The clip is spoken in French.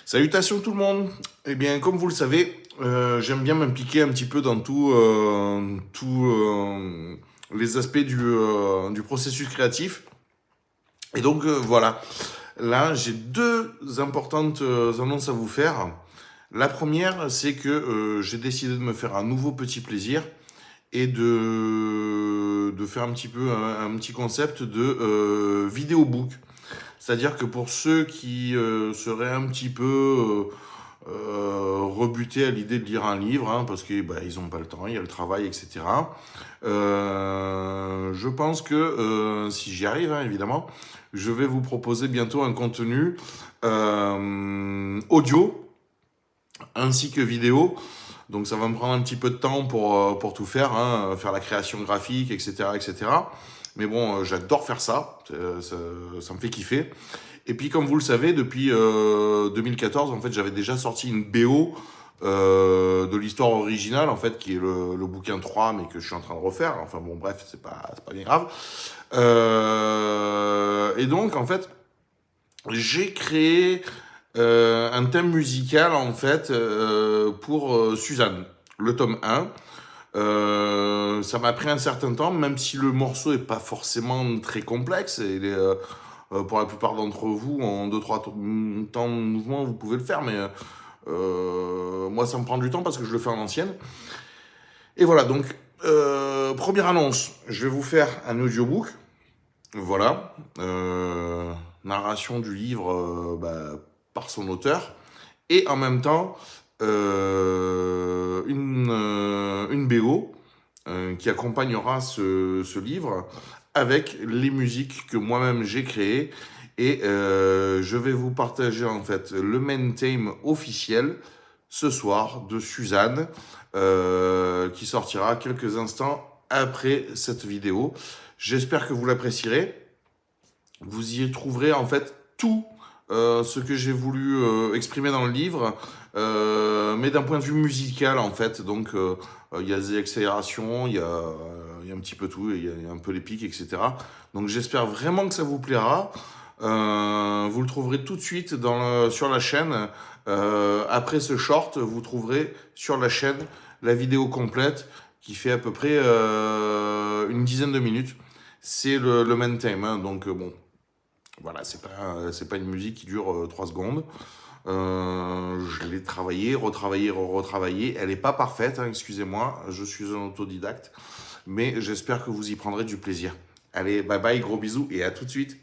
Salutations tout le monde. Eh bien, comme vous le savez, j'aime bien m'impliquer un petit peu dans tous les aspects du processus créatif. Et donc, voilà. Là, j'ai deux importantes annonces à vous faire. La première, c'est que j'ai décidé de me faire un nouveau petit plaisir et de faire un petit peu un petit concept de vidéobook. C'est-à-dire que pour ceux qui seraient un petit peu rebutés à l'idée de lire un livre, hein, parce qu'ils ils n'ont pas le temps, il y a le travail, etc. Je pense que si j'y arrive, hein, évidemment, je vais vous proposer bientôt un contenu audio ainsi que vidéo. Donc ça va me prendre un petit peu de temps pour tout faire, hein, faire la création graphique, etc. etc. Mais bon, j'adore faire ça, ça me fait kiffer. Et puis comme vous le savez, depuis 2014, en fait, j'avais déjà sorti une BO de l'histoire originale, en fait, qui est le bouquin 3, mais que je suis en train de refaire. Enfin bon, bref, c'est pas bien grave. Et donc, en fait, j'ai créé un thème musical en fait pour Suzanne, le tome 1. Ça m'a pris un certain temps, même si le morceau est pas forcément très complexe. Et il est, pour la plupart d'entre vous, en 2-3 temps de mouvement, vous pouvez le faire, mais moi ça me prend du temps parce que je le fais en ancienne. Et voilà, donc première annonce, je vais vous faire un audiobook. Voilà, narration du livre par son auteur, et en même temps une BO qui accompagnera ce livre avec les musiques que moi-même j'ai créées. Et je vais vous partager en fait le main theme officiel ce soir de Suzanne qui sortira quelques instants après cette vidéo. J'espère que vous l'apprécierez. Vous y trouverez en fait tout ce que j'ai voulu exprimer dans le livre, mais d'un point de vue musical en fait. Donc il y a des accélérations, il y a un petit peu tout, il y a un peu les pics, etc. Donc j'espère vraiment que ça vous plaira. Vous le trouverez tout de suite sur la chaîne. Après ce short, vous trouverez sur la chaîne la vidéo complète qui fait à peu près une dizaine de minutes. C'est le main theme, hein, donc bon, voilà, c'est pas une musique qui dure 3 secondes. Je l'ai travaillée, retravaillée, retravaillée. Elle n'est pas parfaite, hein, excusez-moi, je suis un autodidacte, mais j'espère que vous y prendrez du plaisir. Allez, bye bye, gros bisous et à tout de suite.